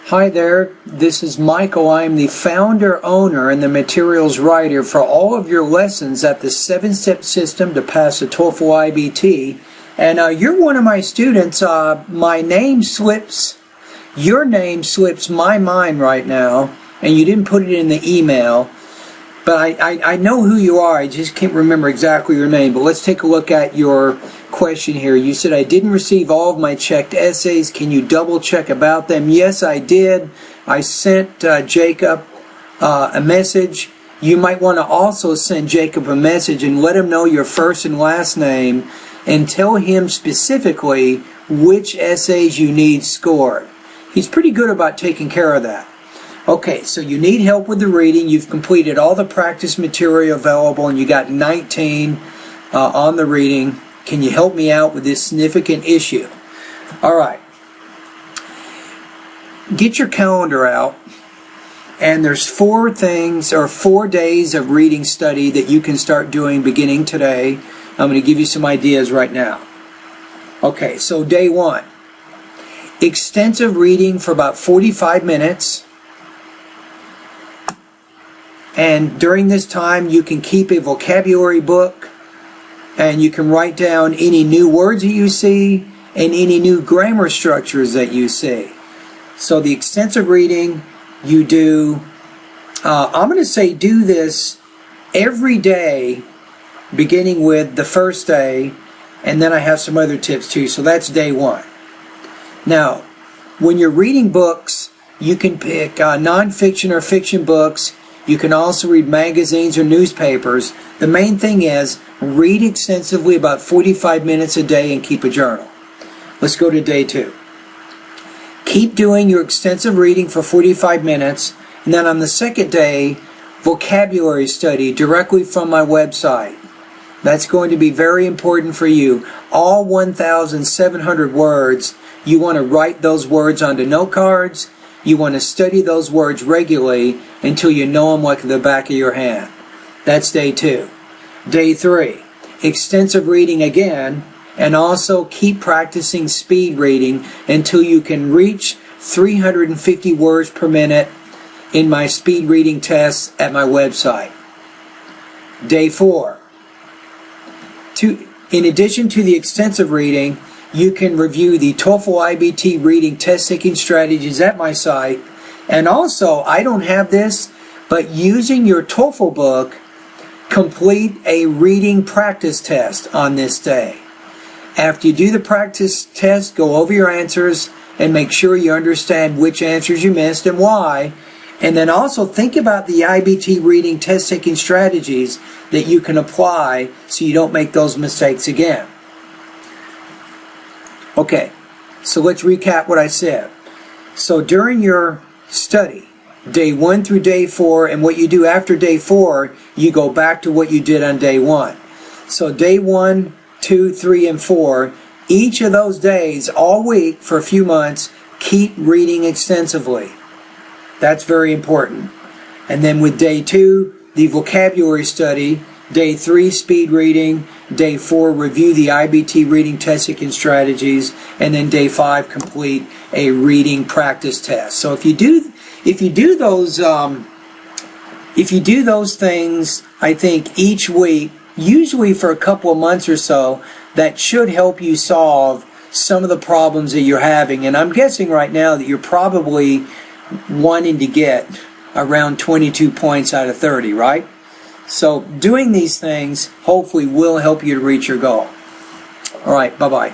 Hi there, this is Michael. I am the founder, owner, and the materials writer for all of your lessons at the 7-step system to pass the TOEFL IBT. And you're one of my students. My name slips, your name slips my mind right now, and you didn't put it in the email. But I know who you are. I just can't remember exactly your name. But let's take a look at your question here. You said, I didn't receive all of my checked essays. Can you double check about them? Yes, I did. I sent Jacob a message. You might want to also send Jacob a message and let him know your first and last name and tell him specifically which essays you need scored. He's pretty good about taking care of that. Okay, so you need help with the reading. You've completed all the practice material available and you got 19 on the reading. Can you help me out with this significant issue? All right. Get your calendar out, and there's 4 days of reading study that you can start doing beginning today. I'm going to give you some ideas right now. Okay, so day 1. Extensive reading for about 45 minutes. And during this time, you can keep a vocabulary book, and you can write down any new words that you see and any new grammar structures that you see. So the extensive reading you do, I'm going to say do this every day, beginning with the first day, and then I have some other tips too. So that's day 1. Now, when you're reading books, you can pick nonfiction or fiction books. You can also read magazines or newspapers. The main thing is read extensively, about 45 minutes a day, and keep a journal. Let's go to day 2. Keep doing your extensive reading for 45 minutes, and then on the second day, vocabulary study directly from my website. That's going to be very important for you. All 1,700 words, you want to write those words onto note cards. You want to study those words regularly until you know them like the back of your hand. That's day 2. Day 3, extensive reading again, and also keep practicing speed reading until you can reach 350 words per minute in my speed reading tests at my website. Day 4, in addition to the extensive reading, you can review the TOEFL IBT reading test-taking strategies at my site. And also, I don't have this, but using your TOEFL book, complete a reading practice test on this day. After you do the practice test, go over your answers and make sure you understand which answers you missed and why. And then also think about the IBT reading test-taking strategies that you can apply so you don't make those mistakes again. Okay, so let's recap what I said. So during your study, day 1 through day 4, and what you do after day 4, you go back to what you did on day 1. So day 1, 2, 3, and 4, each of those days, all week for a few months, keep reading extensively. That's very important. And then with day 2, the vocabulary study. Day 3, speed reading. Day 4, review the IBT reading test-taking strategies. And then day 5, complete a reading practice test. So if you do those things, I think each week, usually for a couple of months or so, that should help you solve some of the problems that you're having. And I'm guessing right now that you're probably wanting to get around 22 points out of 30, right? So doing these things hopefully will help you to reach your goal. All right, bye-bye.